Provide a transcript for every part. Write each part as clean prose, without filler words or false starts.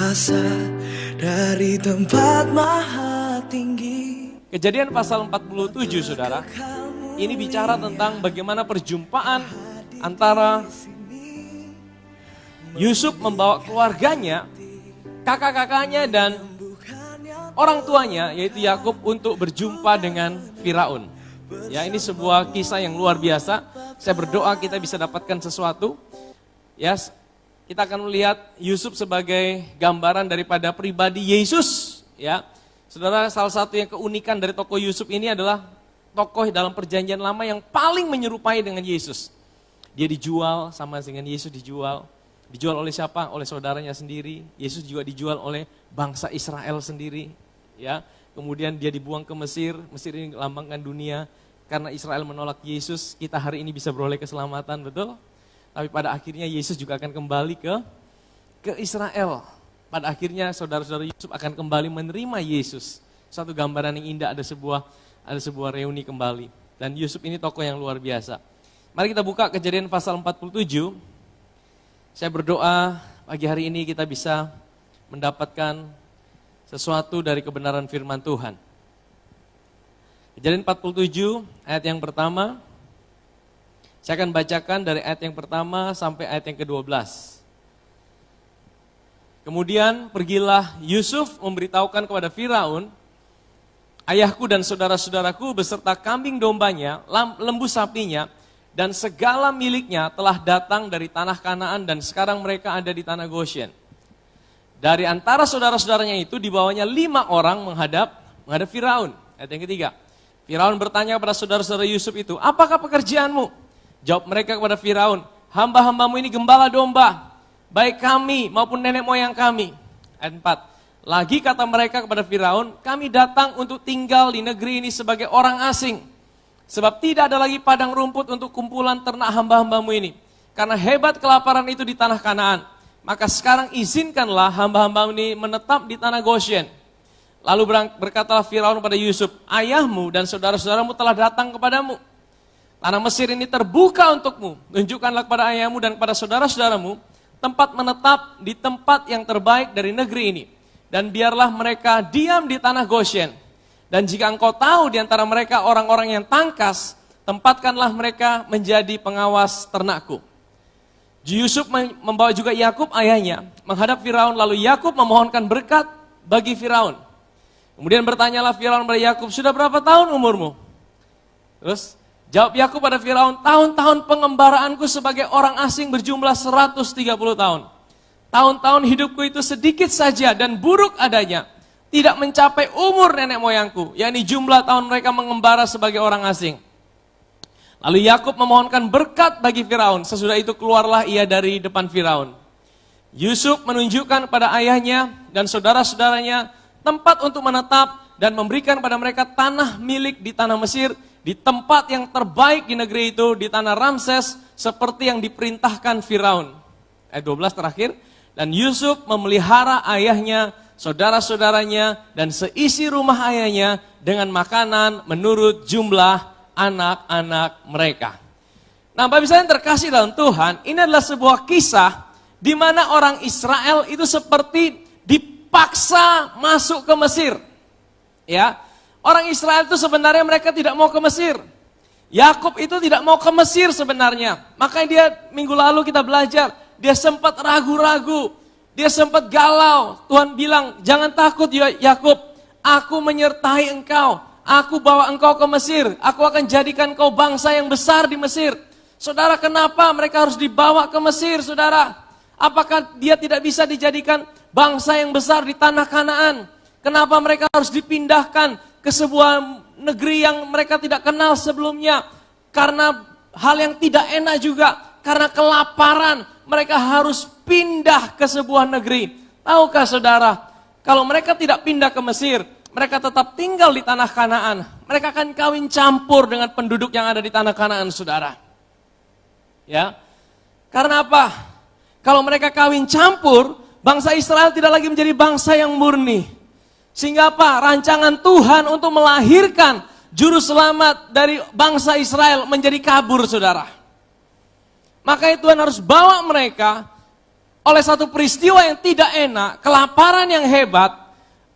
kuasa dari tempat maha tinggi. Kejadian pasal 47, saudara, ini bicara tentang bagaimana perjumpaan antara Yusuf membawa keluarganya, kakak-kakaknya dan orang tuanya, yaitu Yakub, untuk berjumpa dengan Firaun. Ya, ini sebuah kisah yang luar biasa. Saya berdoa kita bisa dapatkan sesuatu. Ya, kita akan melihat Yusuf sebagai gambaran daripada pribadi Yesus. Ya, saudara, salah satu yang keunikan dari tokoh Yusuf ini adalah tokoh dalam perjanjian lama yang paling menyerupai dengan Yesus. Dia dijual sama dengan Yesus dijual. Dijual oleh siapa? Oleh saudaranya sendiri. Yesus juga dijual oleh bangsa Israel sendiri. Ya, kemudian dia dibuang ke Mesir. Mesir ini lambangkan dunia. Karena Israel menolak Yesus, kita hari ini bisa beroleh keselamatan, betul? Tapi pada akhirnya Yesus juga akan kembali ke Israel. Pada akhirnya saudara-saudara Yusuf akan kembali menerima Yesus. Satu gambaran yang indah, ada sebuah reuni kembali. Dan Yusuf ini tokoh yang luar biasa. Mari kita buka Kejadian pasal 47. Saya berdoa pagi hari ini kita bisa mendapatkan sesuatu dari kebenaran firman Tuhan. Kejadian 47 ayat yang pertama. Saya akan bacakan dari ayat yang pertama sampai ayat yang ke-12. Kemudian pergilah Yusuf memberitahukan kepada Firaun, ayahku dan saudara-saudaraku beserta kambing dombanya, lembu sapinya, dan segala miliknya telah datang dari tanah Kanaan dan sekarang mereka ada di tanah Goshen. Dari antara saudara-saudaranya itu dibawanya 5 orang menghadap Firaun. Ayat yang ketiga. Firaun bertanya kepada saudara-saudara Yusuf itu, apakah pekerjaanmu? Jawab mereka kepada Firaun, hamba-hambamu ini gembala domba, baik kami maupun nenek moyang kami. Ayat 4. Lagi kata mereka kepada Firaun, kami datang untuk tinggal di negeri ini sebagai orang asing. Sebab tidak ada lagi padang rumput untuk kumpulan ternak hamba-hambamu ini. Karena hebat kelaparan itu di tanah Kanaan. Maka sekarang izinkanlah hamba-hambamu ini menetap di tanah Goshen. Lalu berkatalah Firaun pada Yusuf, ayahmu dan saudara-saudaramu telah datang kepadamu. Tanah Mesir ini terbuka untukmu. Tunjukkanlah kepada ayahmu dan kepada saudara-saudaramu tempat menetap di tempat yang terbaik dari negeri ini. Dan biarlah mereka diam di tanah Goshen. Dan jika engkau tahu di antara mereka orang-orang yang tangkas, tempatkanlah mereka menjadi pengawas ternakku. Yusuf membawa juga Yakub ayahnya menghadap Firaun, lalu Yakub memohonkan berkat bagi Firaun. Kemudian bertanyalah Firaun pada Yakub, sudah berapa tahun umurmu? Terus jawab Yakub pada Firaun, tahun-tahun pengembaraanku sebagai orang asing berjumlah 130 tahun. Tahun-tahun hidupku itu sedikit saja dan buruk adanya. Tidak mencapai umur nenek moyangku, yakni jumlah tahun mereka mengembara sebagai orang asing. Lalu Yakub memohonkan berkat bagi Firaun. Sesudah itu keluarlah ia dari depan Firaun. Yusuf menunjukkan pada ayahnya dan saudara-saudaranya tempat untuk menetap dan memberikan pada mereka tanah milik di tanah Mesir, di tempat yang terbaik di negeri itu, di tanah Ramses, seperti yang diperintahkan Firaun. Ayat 12 terakhir. Dan Yusuf memelihara ayahnya, saudara-saudaranya, dan seisi rumah ayahnya dengan makanan menurut jumlah anak-anak mereka. Nah, Bapak Ibu yang terkasih dalam Tuhan, ini adalah sebuah kisah di mana orang Israel itu seperti dipaksa masuk ke Mesir. Ya, orang Israel itu sebenarnya mereka tidak mau ke Mesir. Yakub itu tidak mau ke Mesir sebenarnya. Makanya dia minggu lalu kita belajar, dia sempat ragu-ragu, dia sempat galau. Tuhan bilang, jangan takut ya Yakub, aku menyertai engkau, aku bawa engkau ke Mesir, aku akan jadikan kau bangsa yang besar di Mesir. Saudara, kenapa mereka harus dibawa ke Mesir, saudara? Apakah dia tidak bisa dijadikan bangsa yang besar di tanah Kanaan? Kenapa mereka harus dipindahkan ke sebuah negeri yang mereka tidak kenal sebelumnya? Karena hal yang tidak enak juga, karena kelaparan, mereka harus pindah ke sebuah negeri. Tahukah saudara, kalau mereka tidak pindah ke Mesir, mereka tetap tinggal di tanah Kanaan. Mereka akan kawin campur dengan penduduk yang ada di tanah Kanaan, saudara. Ya, karena apa? Kalau mereka kawin campur, bangsa Israel tidak lagi menjadi bangsa yang murni. Sehingga apa? Rancangan Tuhan untuk melahirkan juru selamat dari bangsa Israel menjadi kabur, saudara. Makanya Tuhan harus bawa mereka oleh satu peristiwa yang tidak enak, kelaparan yang hebat,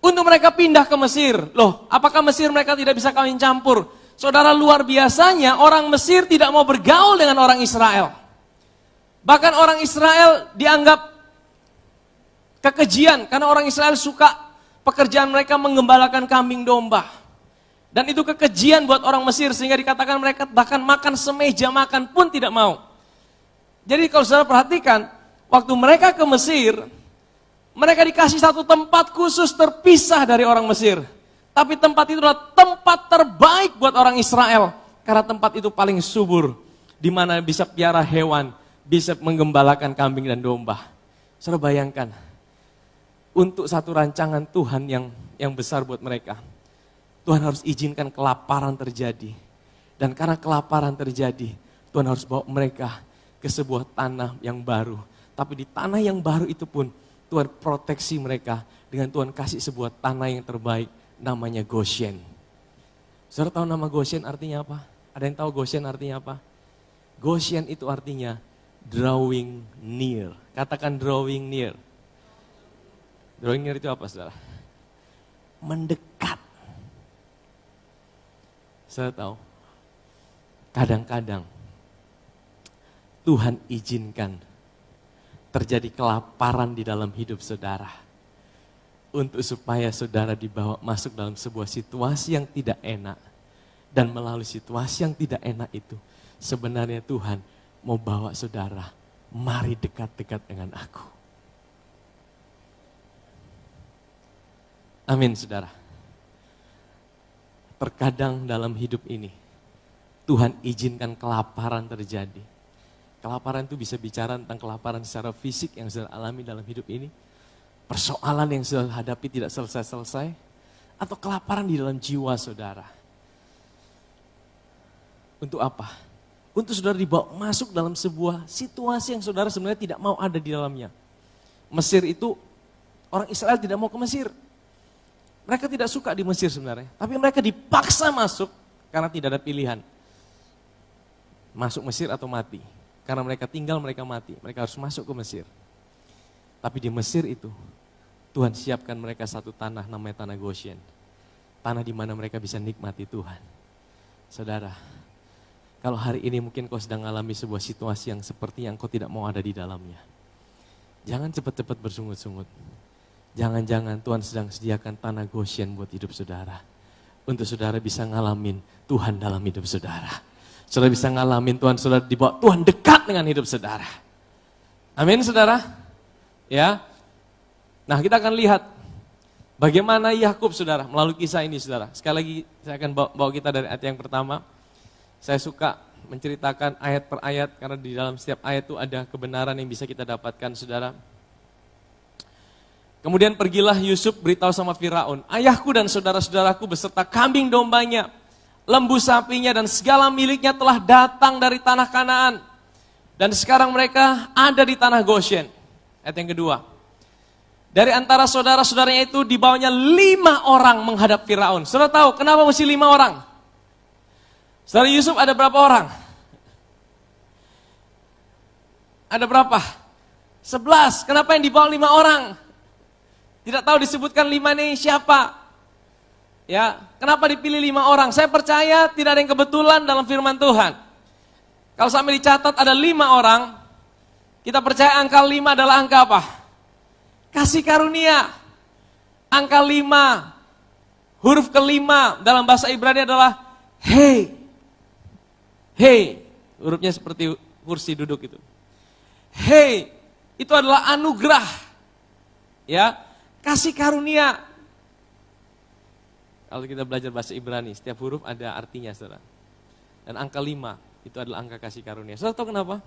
untuk mereka pindah ke Mesir. Loh, apakah Mesir mereka tidak bisa kawin campur? Saudara, luar biasanya orang Mesir tidak mau bergaul dengan orang Israel. Bahkan orang Israel dianggap kekejian, karena orang Israel suka pekerjaan mereka menggembalakan kambing domba. Dan itu kekejian buat orang Mesir, sehingga dikatakan mereka bahkan makan semeja makan pun tidak mau. Jadi kalau saudara perhatikan, waktu mereka ke Mesir, mereka dikasih satu tempat khusus terpisah dari orang Mesir. Tapi tempat itu adalah tempat terbaik buat orang Israel. Karena tempat itu paling subur, di mana bisa piara hewan, bisa menggembalakan kambing dan domba. Saudara bayangkan, untuk satu rancangan Tuhan yang besar buat mereka, Tuhan harus izinkan kelaparan terjadi. Dan karena kelaparan terjadi, Tuhan harus bawa mereka ke sebuah tanah yang baru. Tapi di tanah yang baru itu pun, Tuhan proteksi mereka dengan Tuhan kasih sebuah tanah yang terbaik, namanya Goshen. Saudara tahu nama Goshen artinya apa? Ada yang tahu Goshen artinya apa? Goshen itu artinya drawing near. Katakan drawing near. Drawing near itu apa, saudara? Mendekat. Saya tahu, kadang-kadang Tuhan izinkan terjadi kelaparan di dalam hidup saudara. Untuk supaya saudara dibawa masuk dalam sebuah situasi yang tidak enak. Dan melalui situasi yang tidak enak itu, sebenarnya Tuhan mau bawa saudara, mari dekat-dekat dengan aku. Amin, saudara. Terkadang dalam hidup ini, Tuhan izinkan kelaparan terjadi. Kelaparan itu bisa bicara tentang kelaparan secara fisik yang saudara alami dalam hidup ini. Persoalan yang saudara hadapi tidak selesai-selesai. Atau kelaparan di dalam jiwa saudara. Untuk apa? Untuk saudara dibawa masuk dalam sebuah situasi yang saudara sebenarnya tidak mau ada di dalamnya. Mesir itu, orang Israel tidak mau ke Mesir. Mereka tidak suka di Mesir sebenarnya, tapi mereka dipaksa masuk karena tidak ada pilihan. Masuk Mesir atau mati. Karena mereka tinggal, mereka mati. Mereka harus masuk ke Mesir. Tapi di Mesir itu, Tuhan siapkan mereka satu tanah namanya tanah Goshen. Tanah di mana mereka bisa nikmati Tuhan. Saudara, kalau hari ini mungkin kau sedang mengalami sebuah situasi yang seperti yang kau tidak mau ada di dalamnya. Jangan cepat-cepat bersungut-sungut. Jangan-jangan Tuhan sedang sediakan tanah Goshen buat hidup saudara. Untuk saudara bisa ngalamin Tuhan dalam hidup saudara. Saudara bisa ngalamin Tuhan, saudara dibawa Tuhan dekat dengan hidup saudara. Amin, saudara. Ya. Nah, kita akan lihat bagaimana Yakub, saudara, melalui kisah ini, saudara. Sekali lagi saya akan bawa kita dari ayat yang pertama. Saya suka menceritakan ayat per ayat karena di dalam setiap ayat itu ada kebenaran yang bisa kita dapatkan, saudara. Kemudian pergilah Yusuf beritahu sama Firaun, ayahku dan saudara-saudaraku beserta kambing dombanya, lembu sapinya dan segala miliknya telah datang dari tanah Kanaan. Dan sekarang mereka ada di tanah Goshen. Ayat yang kedua. Dari antara saudara-saudaranya itu dibawanya 5 orang menghadap Firaun. Saudara tahu kenapa mesti 5 orang? Saudara Yusuf ada berapa orang? Ada berapa? 11. Kenapa yang dibawa 5 orang? Tidak tahu disebutkan 5 ini siapa. Ya, kenapa dipilih 5 orang? Saya percaya tidak ada yang kebetulan dalam firman Tuhan. Kalau sampai dicatat ada 5 orang, kita percaya angka 5 adalah angka apa? Kasih karunia. Angka 5, huruf kelima dalam bahasa Ibrani adalah hey. Hey, hurufnya seperti kursi duduk itu. Hey, itu adalah anugerah. Ya. Kasih karunia. Kalau kita belajar bahasa Ibrani, setiap huruf ada artinya, saudara. Dan angka 5 itu adalah angka kasih karunia. Saudara tahu kenapa?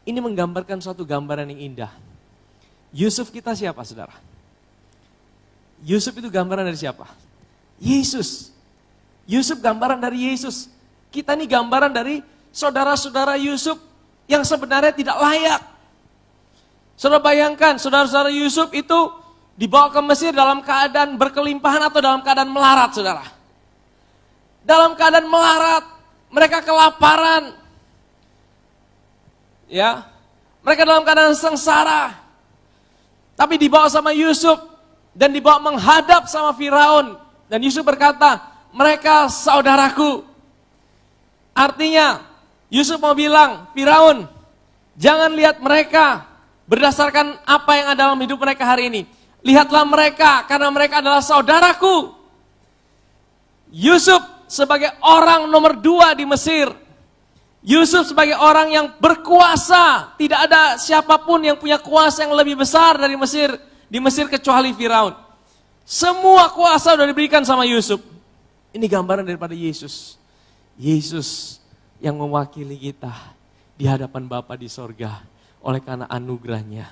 Ini menggambarkan suatu gambaran yang indah. Yusuf kita siapa, saudara? Yusuf itu gambaran dari siapa? Yesus. Yusuf gambaran dari Yesus. Kita ini gambaran dari saudara-saudara Yusuf yang sebenarnya tidak layak. Saudara bayangkan, saudara-saudara Yusuf itu dibawa ke Mesir dalam keadaan berkelimpahan atau dalam keadaan melarat, saudara. Dalam keadaan melarat, mereka kelaparan. Ya, mereka dalam keadaan sengsara. Tapi dibawa sama Yusuf dan dibawa menghadap sama Firaun. Dan Yusuf berkata, mereka saudaraku. Artinya Yusuf mau bilang, Firaun, jangan lihat mereka berdasarkan apa yang ada dalam hidup mereka hari ini. Lihatlah mereka karena mereka adalah saudaraku. Yusuf sebagai orang nomor 2 di Mesir. Yusuf sebagai orang yang berkuasa, tidak ada siapapun yang punya kuasa yang lebih besar dari Mesir, di Mesir kecuali Firaun. Semua kuasa sudah diberikan sama Yusuf. Ini gambaran daripada Yesus. Yesus yang mewakili kita di hadapan Bapa di sorga. Oleh karena anugerahnya,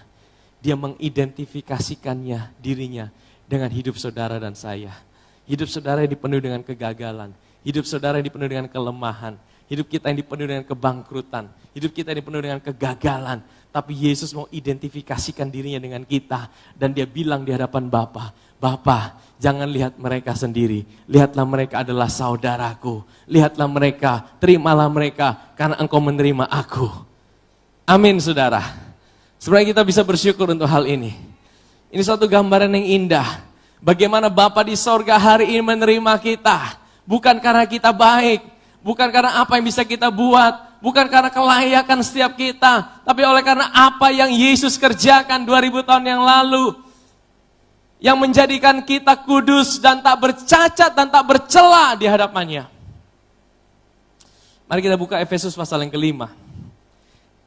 dia mengidentifikasikannya dirinya dengan hidup saudara dan saya. Hidup saudara yang dipenuhi dengan kegagalan, hidup saudara yang dipenuhi dengan kelemahan, hidup kita yang dipenuhi dengan kebangkrutan, hidup kita yang dipenuhi dengan kegagalan. Tapi Yesus mau identifikasikan dirinya dengan kita. Dan dia bilang di hadapan Bapa, Bapa, jangan lihat mereka sendiri. Lihatlah mereka adalah saudaraku. Lihatlah mereka, terimalah mereka karena engkau menerima aku. Amin saudara. Sebenarnya kita bisa bersyukur untuk hal ini. Ini suatu gambaran yang indah. Bagaimana Bapa di sorga hari ini menerima kita. Bukan karena kita baik, bukan karena apa yang bisa kita buat, bukan karena kelayakan setiap kita, tapi oleh karena apa yang Yesus kerjakan 2000 tahun yang lalu. Yang menjadikan kita kudus dan tak bercacat dan tak bercela di hadapannya. Mari kita buka Efesus pasal yang kelima.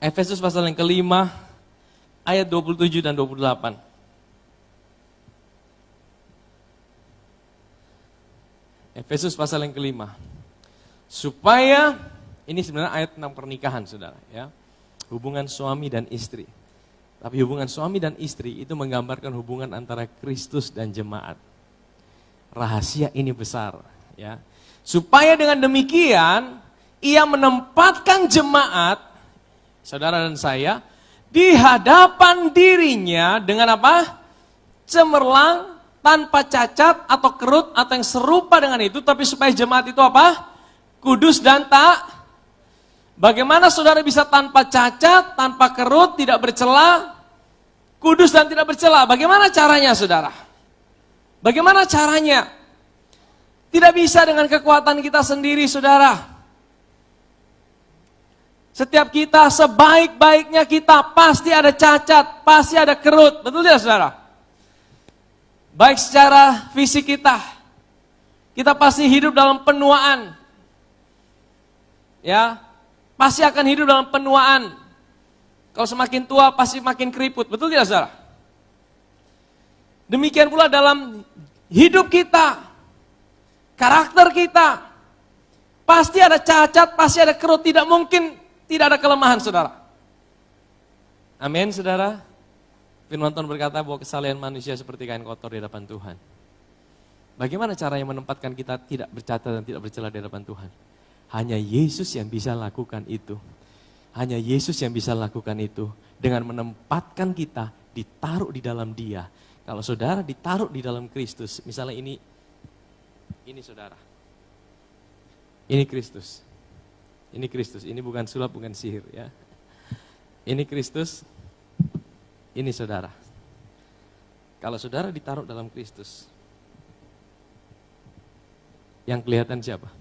Efesus pasal yang kelima, ayat 27 dan 28. Efesus pasal yang kelima. Supaya, ini sebenarnya ayat tentang pernikahan saudara, ya. Hubungan suami dan istri. Tapi hubungan suami dan istri itu menggambarkan hubungan antara Kristus dan jemaat. Rahasia ini besar, ya. Supaya dengan demikian, ia menempatkan jemaat, saudara dan saya, di hadapan dirinya dengan apa? Cemerlang, tanpa cacat atau kerut atau yang serupa dengan itu, tapi supaya jemaat itu apa? Kudus dan tak. Bagaimana saudara bisa tanpa cacat, tanpa kerut, tidak bercela, kudus dan tidak bercela? Bagaimana caranya saudara? Bagaimana caranya? Tidak bisa dengan kekuatan kita sendiri saudara. Setiap kita sebaik-baiknya kita pasti ada cacat, pasti ada kerut. Betul tidak saudara? Baik secara fisik kita pasti hidup dalam penuaan. Ya, pasti akan hidup dalam penuaan. Kalau semakin tua pasti makin keriput, betul tidak saudara? Demikian pula dalam hidup kita, karakter kita, pasti ada cacat, pasti ada kerut, tidak mungkin tidak ada kelemahan saudara. Amin saudara. Firman Tuhan berkata bahwa kesalahan manusia seperti kain kotor di hadapan Tuhan. Bagaimana caranya menempatkan kita tidak bercacat dan tidak bercela di hadapan Tuhan? Hanya Yesus yang bisa lakukan itu. Hanya Yesus yang bisa lakukan itu. Dengan menempatkan kita ditaruh di dalam Dia. Kalau saudara ditaruh di dalam Kristus, misalnya ini saudara. Ini Kristus. Ini Kristus, ini bukan sulap, bukan sihir ya. Ini Kristus. Ini saudara. Kalau saudara ditaruh dalam Kristus, yang kelihatan siapa?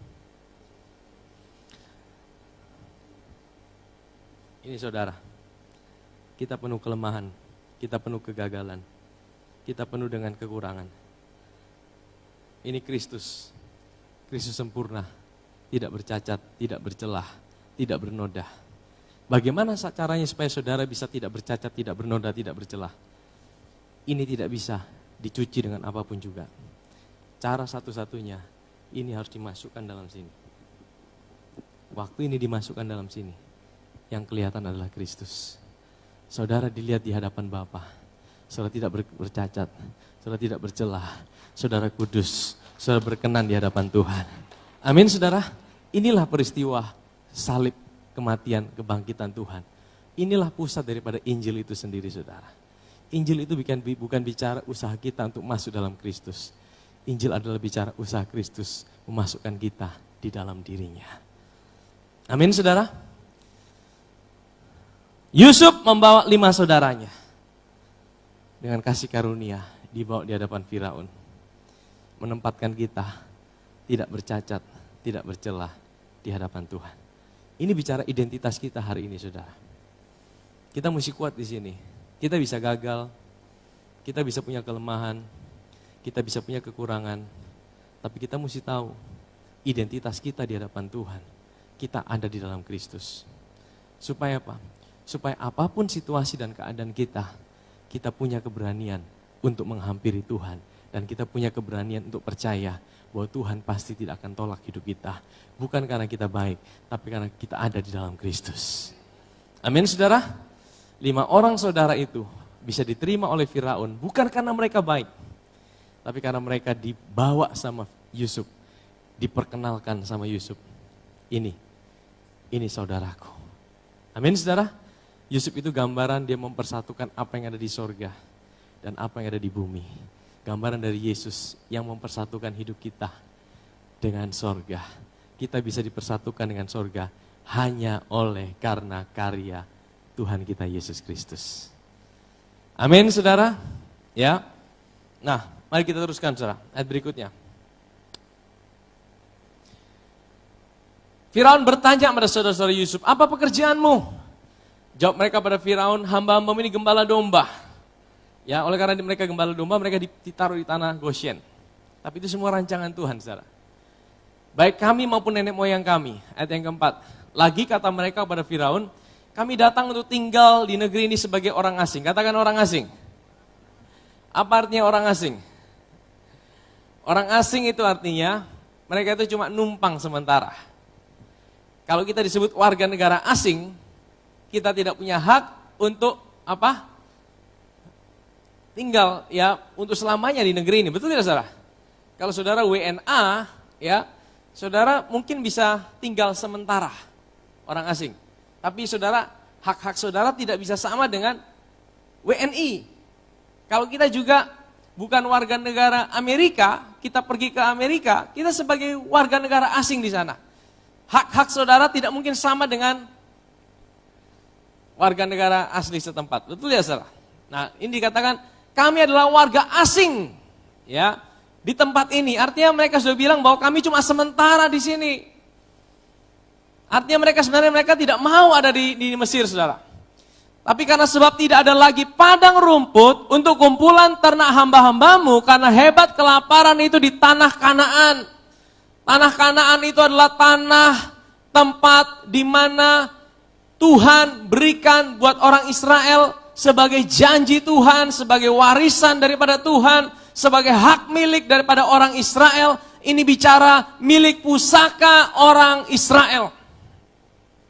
Ini saudara. Kita penuh kelemahan, kita penuh kegagalan, kita penuh dengan kekurangan. Ini Kristus. Kristus sempurna, tidak bercacat, tidak bercelah, tidak bernoda. Bagaimana caranya supaya saudara bisa tidak bercacat, tidak bernoda, tidak bercelah? Ini tidak bisa dicuci dengan apapun juga. Cara satu-satunya, ini harus dimasukkan dalam sini. Waktu ini dimasukkan dalam sini, yang kelihatan adalah Kristus. Saudara dilihat di hadapan Bapa, saudara tidak bercacat, saudara tidak bercelah, saudara kudus, saudara berkenan di hadapan Tuhan. Amin saudara, inilah peristiwa salib, kematian, kebangkitan Tuhan. Inilah pusat daripada Injil itu sendiri saudara. Injil itu bukan bicara usaha kita untuk masuk dalam Kristus. Injil adalah bicara usaha Kristus memasukkan kita di dalam dirinya. Amin saudara. Yusuf membawa 5 saudaranya. dengan kasih karunia dibawa di hadapan Firaun. Menempatkan kita tidak bercacat, tidak bercelah di hadapan Tuhan. Ini bicara identitas kita hari ini, saudara. Kita mesti kuat di sini. Kita bisa gagal, kita bisa punya kelemahan, kita bisa punya kekurangan. Tapi kita mesti tahu identitas kita di hadapan Tuhan. Kita ada di dalam Kristus. Supaya apa? Supaya apapun situasi dan keadaan kita punya keberanian untuk menghampiri Tuhan. Dan kita punya keberanian untuk percaya bahwa Tuhan pasti tidak akan tolak hidup kita. Bukan karena kita baik, tapi karena kita ada di dalam Kristus. Amin, saudara? 5 orang saudara itu bisa diterima oleh Firaun, bukan karena mereka baik, tapi karena mereka dibawa sama Yusuf, diperkenalkan sama Yusuf. Ini saudaraku. Amin, saudara? Yusuf itu gambaran dia mempersatukan apa yang ada di sorga dan apa yang ada di bumi. Gambaran dari Yesus yang mempersatukan hidup kita dengan sorga. Kita bisa dipersatukan dengan sorga hanya oleh karena karya Tuhan kita Yesus Kristus. Amin, saudara. Ya. Nah, mari kita teruskan, saudara. Ayat berikutnya. Firaun bertanya kepada saudara-saudara Yusuf, apa pekerjaanmu? Jawab mereka pada Firaun, hamba-hamba ini gembala domba. Ya, oleh karena mereka gembala domba, mereka ditaruh di tanah Goshen. Tapi itu semua rancangan Tuhan, saudara. Baik kami maupun nenek moyang kami. Ayat yang keempat. Lagi kata mereka kepada Firaun, kami datang untuk tinggal di negeri ini sebagai orang asing. Katakan orang asing. Apa artinya orang asing? Orang asing itu artinya mereka itu cuma numpang sementara. Kalau kita disebut warga negara asing, kita tidak punya hak untuk apa? Tinggal ya untuk selamanya di negeri ini. Betul tidak, saudara? Kalau saudara WNA, ya, saudara mungkin bisa tinggal sementara orang asing. Tapi saudara, hak-hak saudara tidak bisa sama dengan WNI. Kalau kita juga bukan warga negara Amerika, kita pergi ke Amerika, kita sebagai warga negara asing di sana. Hak-hak saudara tidak mungkin sama dengan warga negara asli setempat. Betul ya, saudara? Nah, ini dikatakan kami adalah warga asing, ya, di tempat ini. Artinya mereka sudah bilang bahwa kami cuma sementara di sini. Artinya mereka tidak mau ada di Mesir, saudara. Tapi karena sebab tidak ada lagi padang rumput untuk kumpulan ternak hamba-hambamu, karena hebat kelaparan itu di tanah Kanaan. Tanah Kanaan itu adalah tanah tempat di mana Tuhan berikan buat orang Israel sebagai janji Tuhan, sebagai warisan daripada Tuhan, sebagai hak milik daripada orang Israel. Ini bicara milik pusaka orang Israel.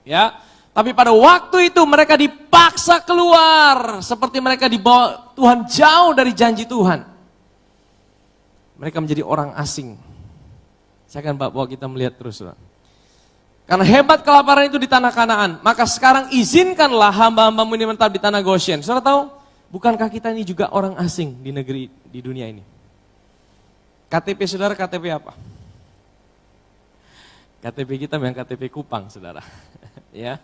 Ya, tapi pada waktu itu mereka dipaksa keluar, seperti mereka dibawa Tuhan jauh dari janji Tuhan. Mereka menjadi orang asing. Saya akan bawa kita melihat terus, saudara. Karena hebat kelaparan itu di tanah Kanaan, maka sekarang izinkanlah hamba-hambamu ini menetap di tanah Goshen. Saudara tahu, bukankah kita ini juga orang asing di negeri, di dunia ini? KTP saudara, KTP apa? KTP kita memang KTP Kupang, saudara. Ya,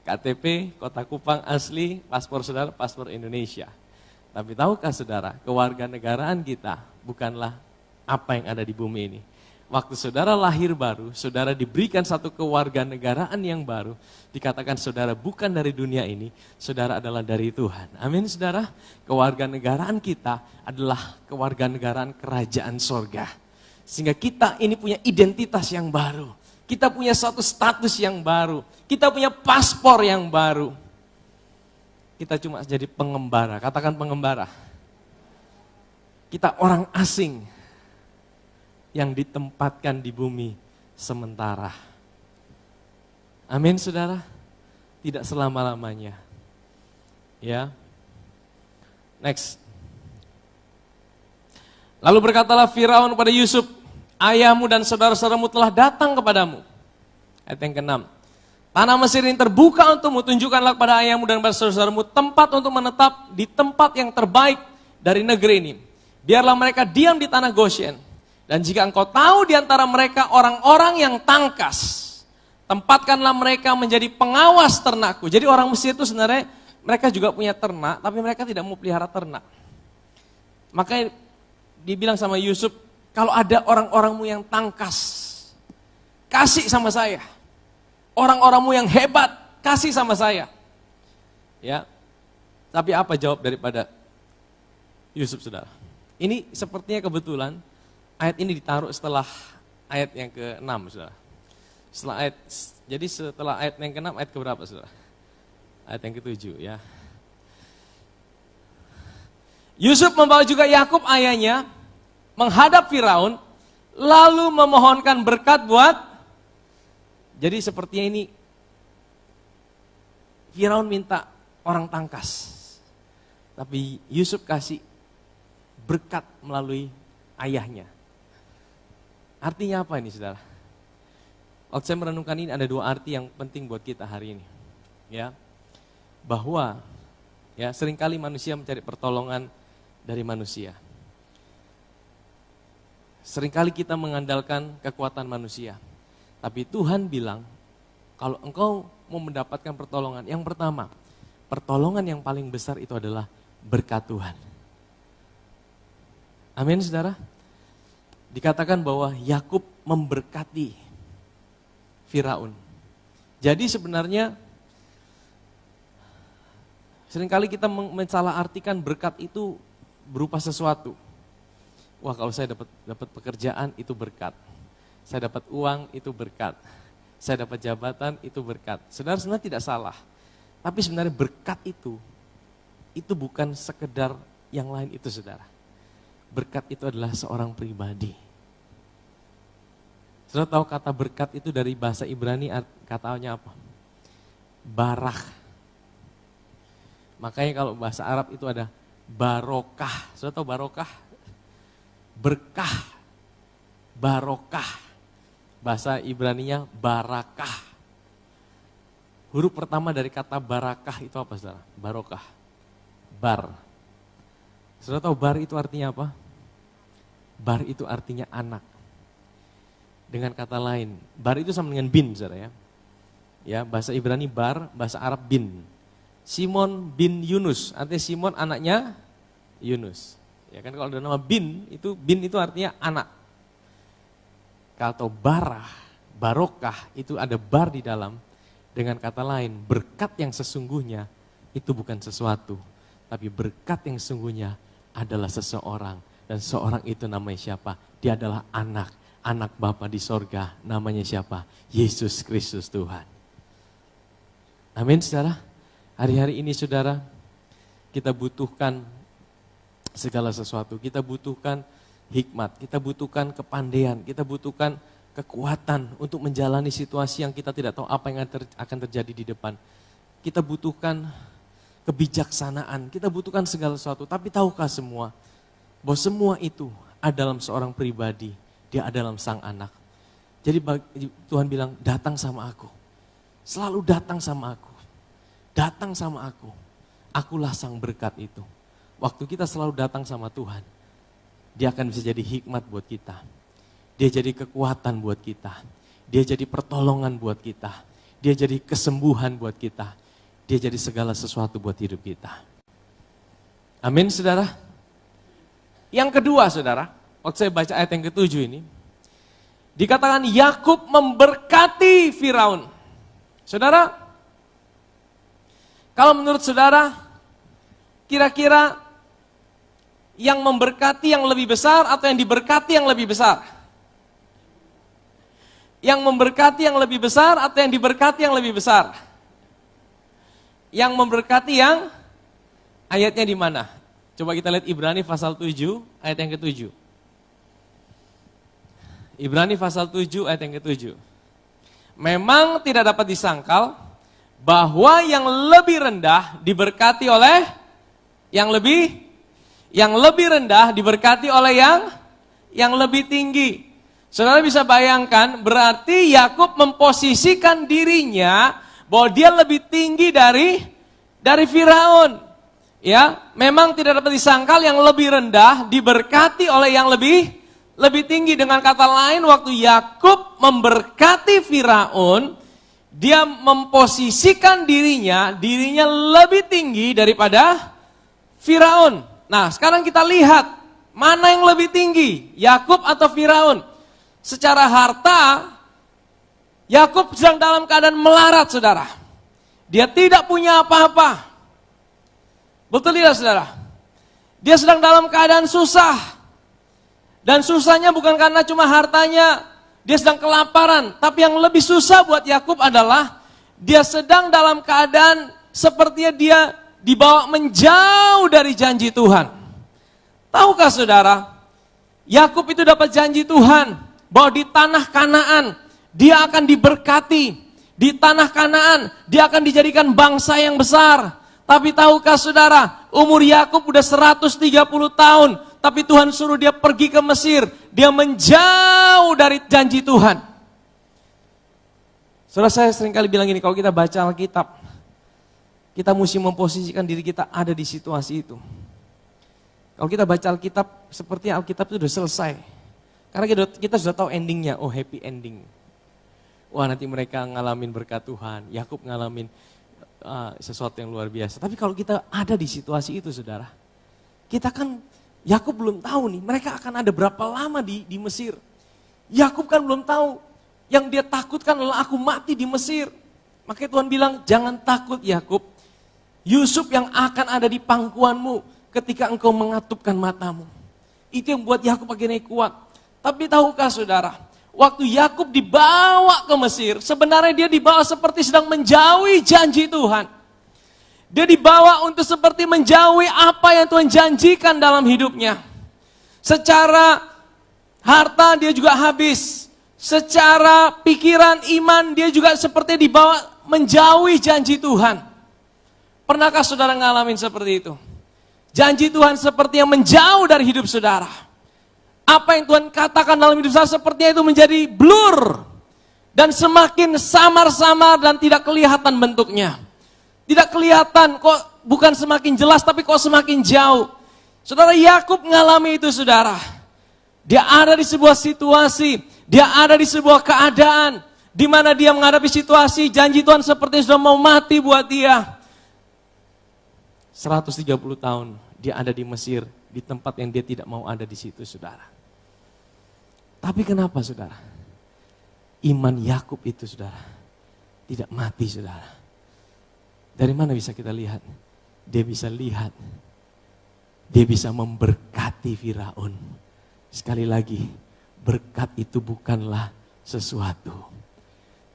KTP Kota Kupang asli, paspor saudara, paspor Indonesia. Tapi tahukah saudara, kewarganegaraan kita bukanlah apa yang ada di bumi ini. Waktu saudara lahir baru, saudara diberikan satu kewarganegaraan yang baru, dikatakan saudara bukan dari dunia ini, saudara adalah dari Tuhan. Amin, saudara. Kewarganegaraan kita adalah kewarganegaraan kerajaan sorga. Sehingga kita ini punya identitas yang baru. Kita punya satu status yang baru. Kita punya paspor yang baru. Kita cuma jadi pengembara, katakan pengembara. Kita orang asing yang ditempatkan di bumi sementara. Amin, saudara. Tidak selama-lamanya. Ya. Next. Lalu berkatalah Firaun kepada Yusuf, ayahmu dan saudara-saudaramu telah datang kepadamu. Ayat yang ke-6. Tanah Mesir ini terbuka untukmu, tunjukkanlah kepada ayahmu dan kepada saudara-saudaramu tempat untuk menetap di tempat yang terbaik dari negeri ini. Biarlah mereka diam di tanah Goshen. Dan jika engkau tahu di antara mereka orang-orang yang tangkas, tempatkanlah mereka menjadi pengawas ternakku. Jadi orang Mesir itu sebenarnya mereka juga punya ternak, tapi mereka tidak mau pelihara ternak. Makanya dibilang sama Yusuf, kalau ada orang-orangmu yang tangkas, kasih sama saya. Orang-orangmu yang hebat, kasih sama saya. Ya. Tapi apa jawab daripada Yusuf, saudara? Ini sepertinya kebetulan ayat ini ditaruh setelah ayat yang ke-6, saudara. Jadi setelah ayat yang ke-6, ayat keberapa, saudara? Ayat yang ke-7, ya. Yusuf membawa juga Yakub ayahnya menghadap Firaun, lalu memohonkan berkat buat. Jadi sepertinya ini Firaun minta orang tangkas, tapi Yusuf kasih berkat melalui ayahnya. Artinya apa ini, saudara? Waktu saya merenungkan ini ada dua arti yang penting buat kita hari ini, ya, bahwa ya seringkali manusia mencari pertolongan dari manusia. Seringkali kita mengandalkan kekuatan manusia. Tapi Tuhan bilang, kalau engkau mau mendapatkan pertolongan, yang pertama, pertolongan yang paling besar itu adalah berkat Tuhan. Amin, saudara. Dikatakan bahwa Yakub memberkati Firaun. Jadi sebenarnya seringkali kita mensalahartikan berkat itu berupa sesuatu. Wah, kalau saya dapat pekerjaan itu berkat. Saya dapat uang itu berkat. Saya dapat jabatan itu berkat. Saudara, sebenarnya tidak salah. Tapi sebenarnya berkat itu bukan sekedar yang lain itu, saudara. Berkat itu adalah seorang pribadi. Saudara tahu kata berkat itu dari bahasa Ibrani katanya apa? Barak. Makanya kalau bahasa Arab itu ada barokah. Saudara tahu barokah? Berkah, barokah. Bahasa Ibraninya barakah. Huruf pertama dari kata barakah itu apa, saudara? Barokah. Bar. Saudara tahu bar itu artinya apa? Bar itu artinya anak. Dengan kata lain, bar itu sama dengan bin, saudara ya. Ya, bahasa Ibrani bar, bahasa Arab bin. Simon bin Yunus, artinya Simon anaknya Yunus. Ya kan kalau ada nama bin itu artinya anak. Kalau barokah itu ada bar di dalam. Dengan kata lain, berkat yang sesungguhnya itu bukan sesuatu. Tapi berkat yang sesungguhnya adalah seseorang. Dan seorang itu namanya siapa? Dia adalah anak Bapa di sorga. Namanya siapa? Yesus Kristus Tuhan. Amin, saudara. Hari-hari ini, saudara, kita butuhkan segala sesuatu. Kita butuhkan hikmat, kita butuhkan kepandaian, kita butuhkan kekuatan untuk menjalani situasi yang kita tidak tahu apa yang akan terjadi di depan. Kita butuhkan kebijaksanaan, kita butuhkan segala sesuatu. Tapi tahukah semua bahwa semua itu ada dalam seorang pribadi, dia ada dalam sang anak. Jadi Tuhan bilang, datang sama aku. Selalu datang sama aku. Datang sama aku. Akulah sang berkat itu. Waktu kita selalu datang sama Tuhan, dia akan bisa jadi hikmat buat kita. Dia jadi kekuatan buat kita. Dia jadi pertolongan buat kita. Dia jadi kesembuhan buat kita. Dia jadi segala sesuatu buat hidup kita. Amin, saudara. Yang kedua, saudara, waktu saya baca ayat yang ke-7 ini, dikatakan Yakub memberkati Firaun. Saudara, kalau menurut saudara, kira-kira yang memberkati yang lebih besar atau yang diberkati yang lebih besar? Yang memberkati yang lebih besar atau yang diberkati yang lebih besar? Yang memberkati yang ayatnya di mana? Coba kita lihat Ibrani pasal 7 ayat yang ke-7. Ibrani pasal 7 ayat yang ke-7. Memang tidak dapat disangkal bahwa yang lebih rendah diberkati oleh yang lebih rendah diberkati oleh yang lebih tinggi. Saudara bisa bayangkan, berarti Yakub memposisikan dirinya bahwa dia lebih tinggi dari Firaun. Ya, memang tidak dapat disangkal yang lebih rendah diberkati oleh yang lebih tinggi. Dengan kata lain, waktu Yakub memberkati Firaun, dia memposisikan dirinya lebih tinggi daripada Firaun. Nah, sekarang kita lihat Mana yang lebih tinggi? Yakub atau Firaun? Secara harta, Yakub sedang dalam keadaan melarat, saudara. Dia tidak punya apa-apa. Betul tidak, saudara? Dia sedang dalam keadaan susah. Dan susahnya bukan karena cuma hartanya, dia sedang kelaparan. Tapi yang lebih susah buat Yakub adalah dia sedang dalam keadaan sepertinya dia dibawa menjauh dari janji Tuhan. Tahukah saudara, Yakub itu dapat janji Tuhan bahwa di tanah Kanaan dia akan diberkati. Di tanah Kanaan dia akan dijadikan bangsa yang besar. Tapi tahukah saudara, umur Yakub udah 130 tahun, tapi Tuhan suruh dia pergi ke Mesir. Dia menjauh dari janji Tuhan. Saudara, saya seringkali bilang gini, kalau kita baca Alkitab, kita mesti memposisikan diri kita ada di situasi itu. Kalau kita baca Alkitab, sepertinya Alkitab itu sudah selesai. Karena kita sudah tahu endingnya, oh happy ending. Wah, nanti mereka ngalamin berkat Tuhan, Yakub ngalamin sesuatu yang luar biasa. Tapi kalau kita ada di situasi itu, saudara, kita kan, Yakub belum tahu nih, mereka akan ada berapa lama di Mesir. Yakub kan belum tahu, yang dia takutkan adalah aku mati di Mesir. Makanya Tuhan bilang, jangan takut Yakub, Yusuf yang akan ada di pangkuanmu ketika engkau mengatupkan matamu. Itu yang buat Yakub akhirnya kuat. Tapi tahukah saudara, waktu Yakub dibawa ke Mesir, sebenarnya dia dibawa seperti sedang menjauhi janji Tuhan. Dia dibawa untuk seperti menjauhi apa yang Tuhan janjikan dalam hidupnya. Secara harta dia juga habis. Secara pikiran, iman, dia juga seperti dibawa menjauhi janji Tuhan. Pernahkah saudara ngalamin seperti itu? Janji Tuhan seperti yang menjauh dari hidup saudara. Apa yang Tuhan katakan dalam hidup saya sepertinya itu menjadi blur. Dan semakin samar-samar dan tidak kelihatan bentuknya. Tidak kelihatan, kok bukan semakin jelas tapi kok semakin jauh. Saudara, Yakub mengalami itu, saudara. Dia ada di sebuah situasi, dia ada di sebuah keadaan di mana dia menghadapi situasi janji Tuhan seperti sudah mau mati buat dia. 130 tahun dia ada di Mesir, di tempat yang dia tidak mau ada di situ, saudara. Tapi kenapa, saudara? Iman Yakub itu, saudara, tidak mati, saudara. Dari mana bisa kita lihat? Dia bisa lihat, dia bisa memberkati Firaun. Sekali lagi, berkat itu bukanlah sesuatu,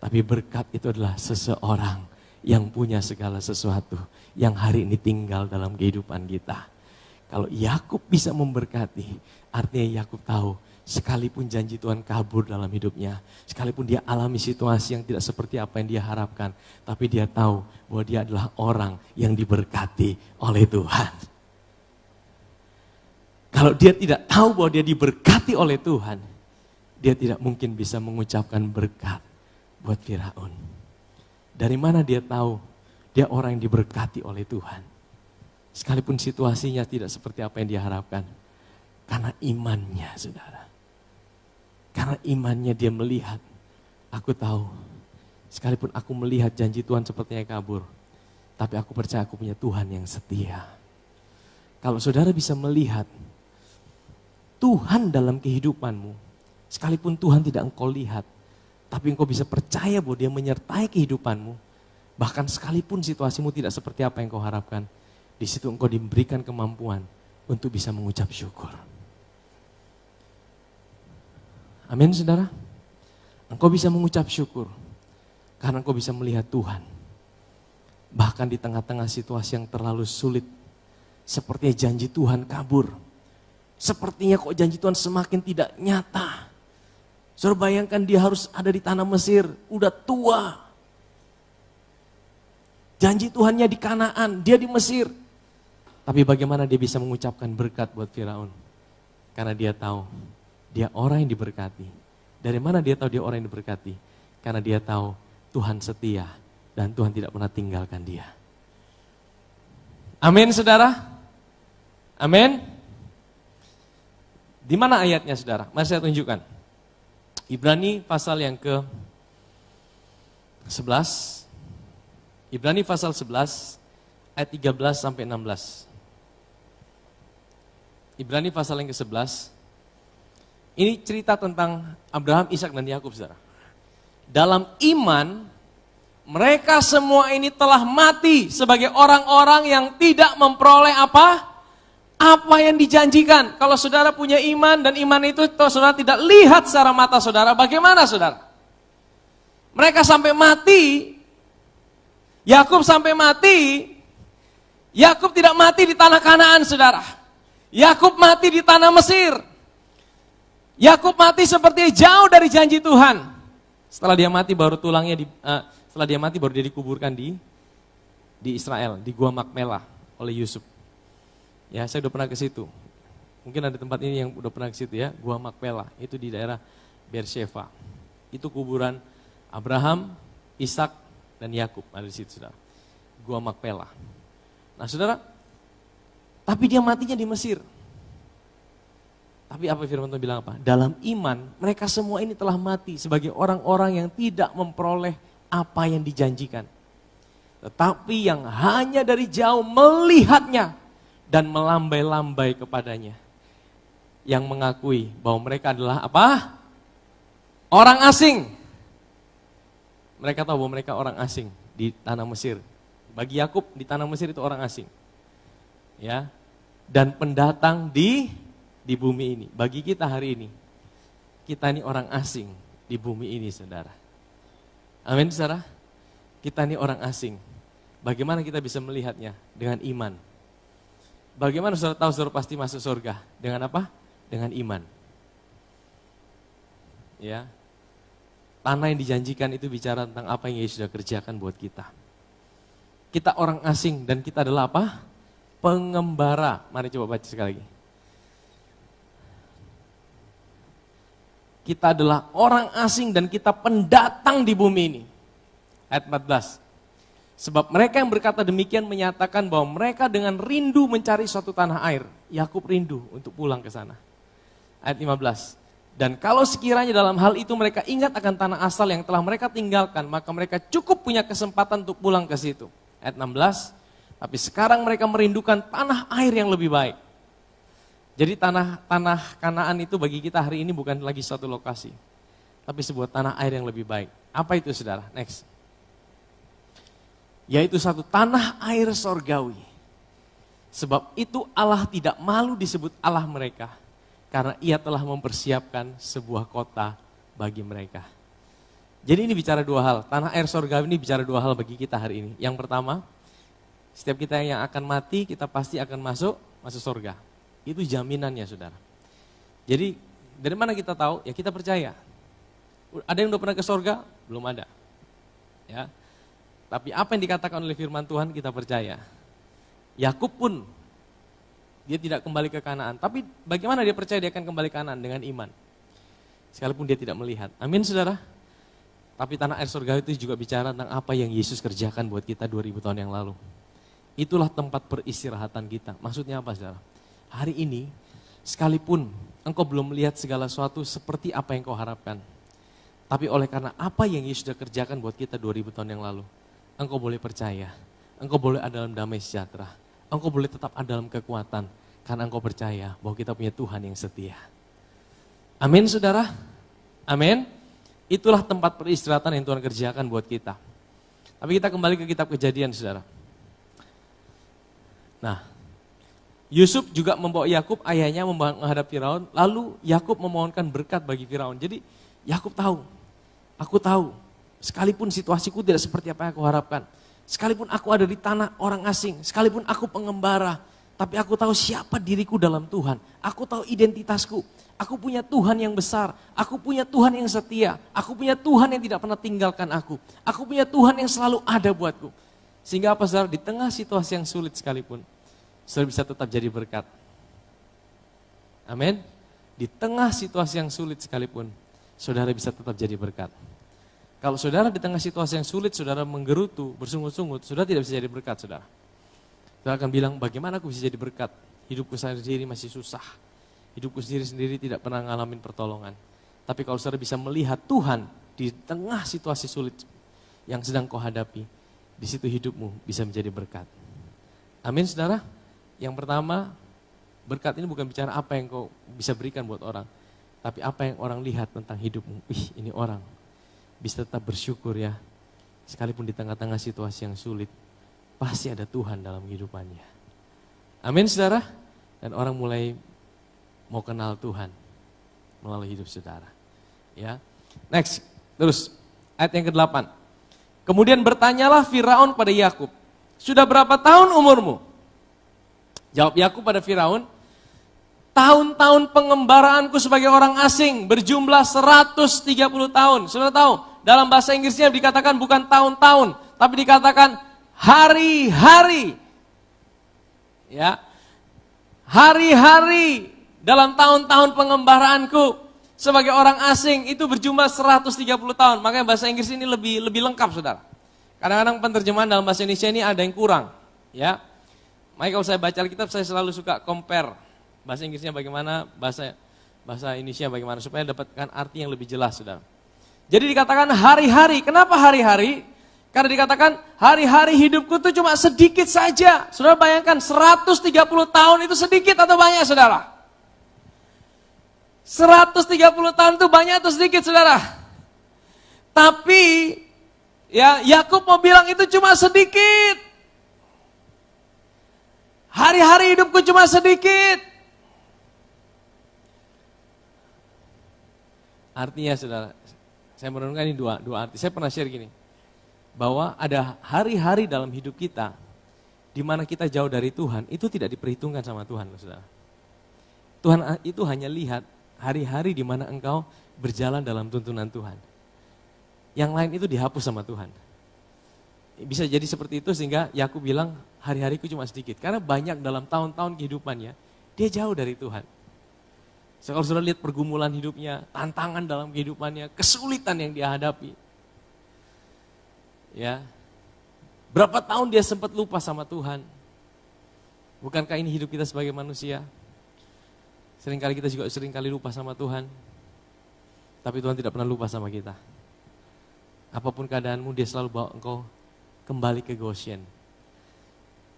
tapi berkat itu adalah seseorang yang punya segala sesuatu, yang hari ini tinggal dalam kehidupan kita. Kalau Yakub bisa memberkati, artinya Yakub tahu, sekalipun janji Tuhan kabur dalam hidupnya, sekalipun dia alami situasi yang tidak seperti apa yang dia harapkan, tapi dia tahu bahwa dia adalah orang yang diberkati oleh Tuhan. Kalau dia tidak tahu bahwa dia diberkati oleh Tuhan, dia tidak mungkin bisa mengucapkan berkat buat Firaun. Dari mana dia tahu dia orang yang diberkati oleh Tuhan? Sekalipun situasinya tidak seperti apa yang dia harapkan. Karena imannya, saudara. Karena imannya dia melihat, aku tahu, sekalipun aku melihat janji Tuhan sepertinya kabur, tapi aku percaya aku punya Tuhan yang setia. Kalau saudara bisa melihat Tuhan dalam kehidupanmu, sekalipun Tuhan tidak engkau lihat, tapi engkau bisa percaya bahwa dia menyertai kehidupanmu, bahkan sekalipun situasimu tidak seperti apa yang engkau harapkan, di situ engkau diberikan kemampuan untuk bisa mengucap syukur. Amin, saudara. Engkau bisa mengucap syukur karena engkau bisa melihat Tuhan. Bahkan di tengah-tengah situasi yang terlalu sulit, sepertinya janji Tuhan kabur. Sepertinya kok janji Tuhan semakin tidak nyata. Saudara bayangkan dia harus ada di tanah Mesir, udah tua. Janji Tuhannya di Kanaan, dia di Mesir. Tapi bagaimana dia bisa mengucapkan berkat buat Firaun? Karena dia tahu, dia orang yang diberkati. Dari mana dia tahu dia orang yang diberkati? Karena dia tahu Tuhan setia dan Tuhan tidak pernah tinggalkan dia. Amin, saudara? Amin? Di mana ayatnya, saudara? Mari saya tunjukkan. Ibrani pasal yang ke-11. Ibrani pasal 11 ayat 13 sampai 16. Ibrani pasal yang ke-11. Ini cerita tentang Abraham, Ishak dan Yakub, saudara. Dalam iman, mereka semua ini telah mati sebagai orang-orang yang tidak memperoleh apa? Apa yang dijanjikan. Kalau saudara punya iman dan iman itu saudara tidak lihat secara mata saudara, bagaimana saudara? Mereka sampai mati, Yakub sampai mati, Yakub tidak mati di tanah Kanaan saudara. Yakub mati di tanah Mesir. Yakub mati seperti jauh dari janji Tuhan. Setelah dia mati baru setelah dia mati baru dia dikuburkan di Israel, di Gua Makmelah oleh Yusuf. Ya, saya udah pernah ke situ. Mungkin ada tempat ini yang udah pernah ke situ ya, Gua Makpelah. Itu di daerah Beersheba. Itu kuburan Abraham, Ishak dan Yakub ada di situ, saudara. Gua Makpelah. Nah, saudara, tapi dia matinya di Mesir. Tapi apa firman Tuhan bilang apa? Dalam iman, mereka semua ini telah mati sebagai orang-orang yang tidak memperoleh apa yang dijanjikan. Tetapi yang hanya dari jauh melihatnya dan melambai-lambai kepadanya. Yang mengakui bahwa mereka adalah apa? Orang asing. Mereka tahu bahwa mereka orang asing di tanah Mesir. Bagi Yakub di tanah Mesir itu orang asing. Ya. Dan pendatang di bumi ini. Bagi kita hari ini, kita ini orang asing di bumi ini, saudara. Amin, saudara. Kita ini orang asing. Bagaimana kita bisa melihatnya? Dengan iman. Bagaimana saudara tahu saudara pasti masuk surga? Dengan apa? Dengan iman. Ya. Tanah yang dijanjikan itu bicara tentang apa yang Yesus sudah kerjakan buat kita. Kita orang asing dan kita adalah apa? Pengembara. Mari coba baca sekali lagi. Kita adalah orang asing dan kita pendatang di bumi ini. Ayat 14. Sebab mereka yang berkata demikian menyatakan bahwa mereka dengan rindu mencari suatu tanah air. Yakub rindu untuk pulang ke sana. Ayat 15. Dan kalau sekiranya dalam hal itu mereka ingat akan tanah asal yang telah mereka tinggalkan, maka mereka cukup punya kesempatan untuk pulang ke situ. Ayat 16. Tapi sekarang mereka merindukan tanah air yang lebih baik. Jadi tanah Kanaan itu bagi kita hari ini bukan lagi suatu lokasi, tapi sebuah tanah air yang lebih baik. Apa itu saudara? Next. Yaitu satu tanah air sorgawi. Sebab itu Allah tidak malu disebut Allah mereka, karena ia telah mempersiapkan sebuah kota bagi mereka. Jadi ini bicara dua hal, tanah air sorgawi ini bicara dua hal bagi kita hari ini. Yang pertama, setiap kita yang akan mati, kita pasti akan masuk surga. Itu jaminannya, saudara. Jadi dari mana kita tahu? Ya kita percaya. Ada yang udah pernah ke surga? Belum ada. Ya. Tapi apa yang dikatakan oleh firman Tuhan kita percaya. Yakub pun dia tidak kembali ke Kanaan. Tapi bagaimana dia percaya dia akan kembali ke Kanaan? Dengan iman. Sekalipun dia tidak melihat. Amin, saudara. Tapi tanah air surga itu juga bicara tentang apa yang Yesus kerjakan buat kita 2000 tahun yang lalu. Itulah tempat peristirahatan kita. Maksudnya apa, saudara? Hari ini, sekalipun engkau belum melihat segala sesuatu seperti apa yang kau harapkan. Tapi oleh karena apa yang Yesus sudah kerjakan buat kita 2000 tahun yang lalu. Engkau boleh percaya, engkau boleh ada dalam damai sejahtera. Engkau boleh tetap ada dalam kekuatan. Karena engkau percaya bahwa kita punya Tuhan yang setia. Amin, saudara? Amin. Itulah tempat peristirahatan yang Tuhan kerjakan buat kita. Tapi kita kembali ke kitab Kejadian, saudara. Nah, Yusuf juga membawa Yakub, ayahnya menghadap Firaun, lalu Yakub memohonkan berkat bagi Firaun. Jadi Yakub tahu, aku tahu, sekalipun situasiku tidak seperti apa yang aku harapkan, sekalipun aku ada di tanah orang asing, sekalipun aku pengembara, tapi aku tahu siapa diriku dalam Tuhan, aku tahu identitasku, aku punya Tuhan yang besar, aku punya Tuhan yang setia, aku punya Tuhan yang tidak pernah tinggalkan aku punya Tuhan yang selalu ada buatku. Sehingga apa, saudara, di tengah situasi yang sulit sekalipun, saudara bisa tetap jadi berkat. Amin. Di tengah situasi yang sulit sekalipun, saudara bisa tetap jadi berkat. Kalau saudara di tengah situasi yang sulit, saudara menggerutu, bersungut-sungut, saudara tidak bisa jadi berkat, saudara. Saudara akan bilang, bagaimana aku bisa jadi berkat? Hidupku sendiri masih susah. Hidupku sendiri tidak pernah ngalamin pertolongan. Tapi kalau saudara bisa melihat Tuhan di tengah situasi sulit yang sedang kau hadapi, di situ hidupmu bisa menjadi berkat. Amin, saudara. Yang pertama, Berkat ini bukan bicara apa yang kau bisa berikan buat orang, tapi apa yang orang lihat tentang hidupmu. Ini orang bisa tetap bersyukur ya, sekalipun di tengah-tengah situasi yang sulit, pasti ada Tuhan dalam kehidupannya. Amin saudara. Dan orang mulai mau kenal Tuhan melalui hidup saudara. Ya. Next, terus ayat yang ke-8. Kemudian bertanyalah Firaun pada Yakub, sudah berapa tahun umurmu? Jawab Yakub pada Firaun, tahun-tahun pengembaraanku sebagai orang asing berjumlah 130 tahun. Sudah tahu, dalam bahasa Inggrisnya dikatakan bukan tahun-tahun, tapi dikatakan hari-hari. Ya. Hari-hari dalam tahun-tahun pengembaraanku sebagai orang asing itu berjumlah 130 tahun. Makanya bahasa Inggris ini lebih lengkap saudara. Kadang-kadang penerjemahan dalam bahasa Indonesia ini ada yang kurang. Ya. Makanya kalau saya baca Alkitab saya selalu suka compare. Bahasa Inggrisnya bagaimana, bahasa Indonesia bagaimana, supaya dapatkan arti yang lebih jelas, saudara. Jadi dikatakan hari-hari, kenapa hari-hari? Karena dikatakan hari-hari hidupku itu cuma sedikit saja. Saudara bayangkan 130 tahun itu sedikit atau banyak, saudara? 130 tahun itu banyak atau sedikit, saudara? Tapi ya Yakub mau bilang itu cuma sedikit. Hari-hari hidupku cuma sedikit. Artinya saudara, saya merenungkan ini dua arti. Saya pernah share gini, bahwa ada hari-hari dalam hidup kita di mana kita jauh dari Tuhan, itu tidak diperhitungkan sama Tuhan, saudara. Tuhan itu hanya lihat hari-hari di mana engkau berjalan dalam tuntunan Tuhan. Yang lain itu dihapus sama Tuhan. Bisa jadi seperti itu sehingga Yakub bilang hari-hariku cuma sedikit. Karena banyak dalam tahun-tahun kehidupannya, dia jauh dari Tuhan. Kalau saudara lihat pergumulan hidupnya, tantangan dalam kehidupannya, kesulitan yang dia hadapi. Ya. Berapa tahun dia sempat lupa sama Tuhan. Bukankah ini hidup kita sebagai manusia? Seringkali kita juga seringkali lupa sama Tuhan. Tapi Tuhan tidak pernah lupa sama kita. Apapun keadaanmu, dia selalu bawa engkau kembali ke Goshen.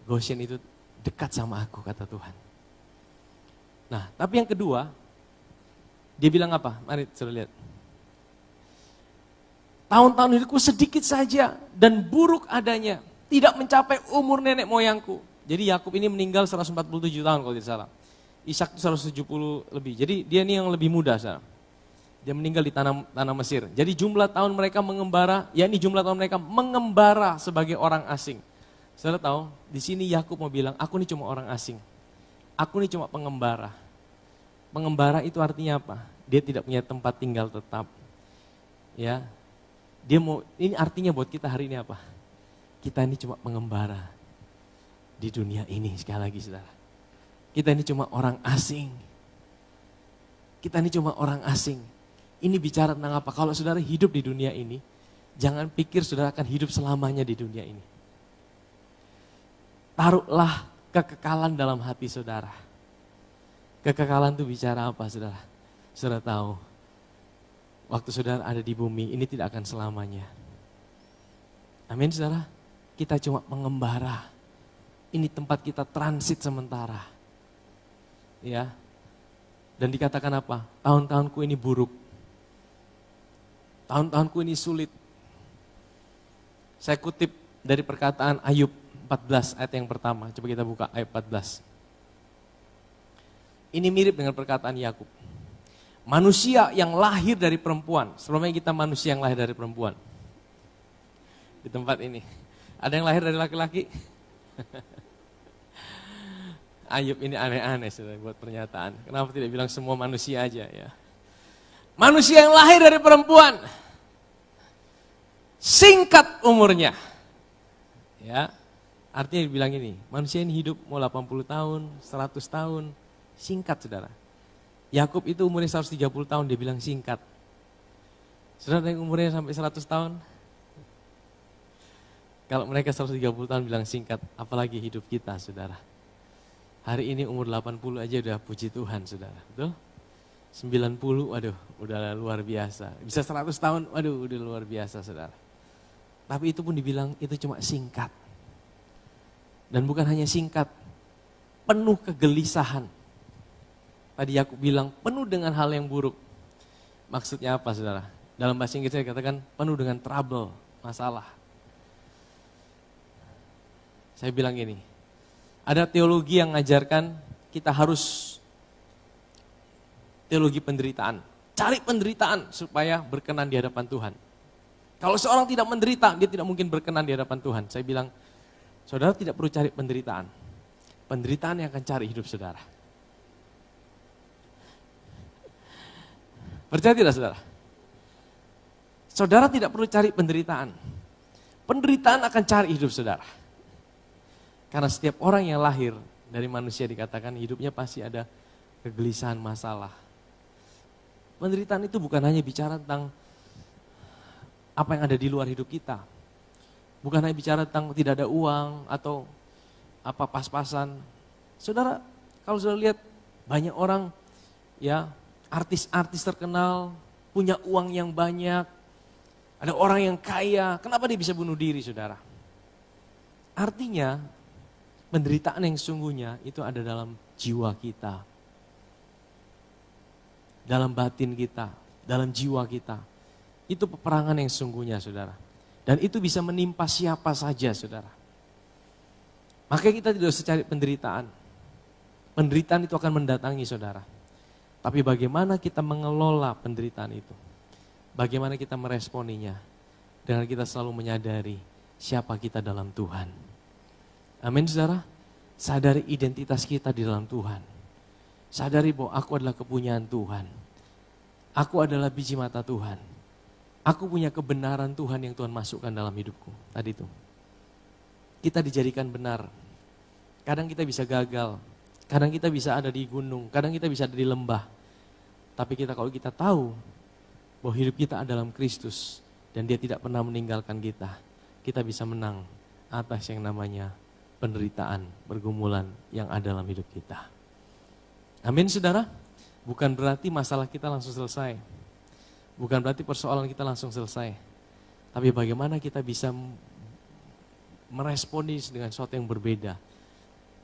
Goshen itu dekat sama aku, kata Tuhan. Nah, tapi yang kedua, dia bilang apa? Mari saudara lihat. Tahun-tahun hidupku sedikit saja dan buruk adanya. Tidak mencapai umur nenek moyangku. Jadi Yakub ini meninggal 147 tahun kalau tidak salah. Ishak itu 170 lebih. Jadi dia ini yang lebih muda, saudara. Dia meninggal di tanah Mesir. Jadi jumlah tahun mereka mengembara, yakni jumlah tahun mereka mengembara sebagai orang asing. Saudara tahu, di sini Yakub mau bilang, aku ini cuma orang asing. Aku ini cuma pengembara. Pengembara itu artinya apa? Dia tidak punya tempat tinggal tetap. Ya. Dia mau, ini artinya buat kita hari ini apa? Kita ini cuma pengembara di dunia ini, sekali lagi saudara. Kita ini cuma orang asing. Kita ini cuma orang asing. Ini bicara tentang apa? Kalau saudara hidup di dunia ini, jangan pikir saudara akan hidup selamanya di dunia ini. Taruhlah kekekalan dalam hati saudara. Kekekalan itu bicara apa, saudara? Saudara tahu, waktu saudara ada di bumi, ini tidak akan selamanya. Amin, saudara? Kita cuma mengembara. Ini tempat kita transit sementara. Ya. Dan dikatakan apa? Tahun-tahunku ini buruk. Tahun-tahunku ini sulit. Saya kutip dari perkataan Ayub 14 ayat yang pertama. Coba kita buka ayat 14. Ini mirip dengan perkataan Yakub. Manusia yang lahir dari perempuan. Sebelumnya kita manusia yang lahir dari perempuan. Di tempat ini. Ada yang lahir dari laki-laki? Ayub ini aneh-aneh sudah buat pernyataan. Kenapa tidak bilang semua manusia aja ya? Manusia yang lahir dari perempuan. Singkat umurnya. Ya. Artinya dibilang ini, manusia ini hidup mau 80 tahun, 100 tahun. Singkat, saudara. Yakub itu umurnya 130 tahun, dia bilang singkat. Saudara yang umurnya sampai 100 tahun? Kalau mereka 130 tahun bilang singkat, apalagi hidup kita, saudara. Hari ini umur 80 aja udah puji Tuhan, saudara. Betul? 90, waduh, udah luar biasa. Bisa 100 tahun, waduh, udah luar biasa, saudara. Tapi itu pun dibilang itu cuma singkat. Dan bukan hanya singkat, penuh kegelisahan. tadi Yakub bilang penuh dengan hal yang buruk. Maksudnya apa saudara? Dalam bahasa Inggris saya katakan penuh dengan trouble, masalah. Saya bilang gini, ada teologi yang mengajarkan kita harus teologi penderitaan. Cari penderitaan supaya berkenan di hadapan Tuhan. Kalau seorang tidak menderita, dia tidak mungkin berkenan di hadapan Tuhan. Saya bilang, saudara tidak perlu cari penderitaan. Penderitaan yang akan cari hidup saudara. Percaya tidak saudara? Saudara tidak perlu cari penderitaan. Penderitaan akan cari hidup saudara. Karena setiap orang yang lahir dari manusia dikatakan hidupnya pasti ada kegelisahan masalah. Penderitaan itu bukan hanya bicara tentang apa yang ada di luar hidup kita. Bukan hanya bicara tentang tidak ada uang atau apa pas-pasan. Saudara, kalau saudara lihat banyak orang ya, artis-artis terkenal, punya uang yang banyak, ada orang yang kaya, kenapa dia bisa bunuh diri saudara? Artinya, penderitaan yang sungguhnya itu ada dalam jiwa kita. Dalam batin kita, dalam jiwa kita. Itu peperangan yang sungguhnya saudara. Dan itu bisa menimpa siapa saja saudara. Makanya kita tidak usah cari penderitaan. Penderitaan itu akan mendatangi saudara. Tapi bagaimana kita mengelola penderitaan itu? Bagaimana kita meresponinya? Dengan kita selalu menyadari siapa kita dalam Tuhan. Amin saudara. Sadari identitas kita di dalam Tuhan. Sadari bahwa aku adalah kepunyaan Tuhan. Aku adalah biji mata Tuhan. Aku punya kebenaran Tuhan yang Tuhan masukkan dalam hidupku. Tadi itu. Kita dijadikan benar. Kadang kita bisa gagal. Kadang kita bisa ada di gunung. Kadang kita bisa ada di lembah. Tapi kalau kita tahu bahwa hidup kita adalah dalam Kristus. Dan dia tidak pernah meninggalkan kita. Kita bisa menang atas yang namanya penderitaan, pergumulan yang ada dalam hidup kita. Amin saudara, bukan berarti masalah kita langsung selesai. Bukan berarti persoalan kita langsung selesai. Tapi bagaimana kita bisa meresponi dengan sesuatu yang berbeda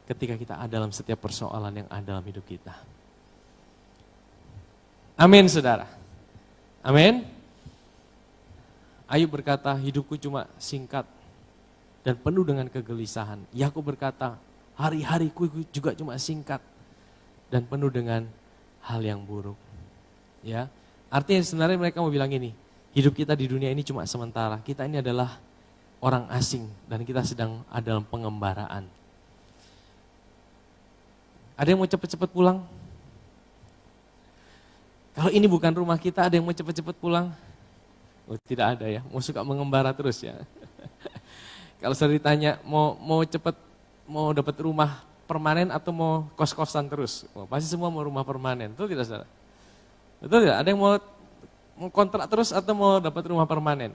ketika kita ada dalam setiap persoalan yang ada dalam hidup kita. Amin saudara. Amin. Ayub berkata, hidupku cuma singkat dan penuh dengan kegelisahan. Yakub berkata, hari-hariku juga cuma singkat dan penuh dengan hal yang buruk. Ya, artinya sebenarnya mereka mau bilang ini, hidup kita di dunia ini cuma sementara. Kita ini adalah orang asing dan kita sedang ada dalam pengembaraan. Ada yang mau cepat-cepat pulang? Kalau ini bukan rumah kita, ada yang mau cepat-cepat pulang? Oh, tidak ada ya, mau suka mengembara terus ya. Kalau saya ditanya mau cepat mau dapat rumah permanen atau mau kos-kosan terus? Oh, pasti semua mau rumah permanen, betul tidak saudara? Betul tidak? Ada yang mau kontrak terus atau mau dapat rumah permanen?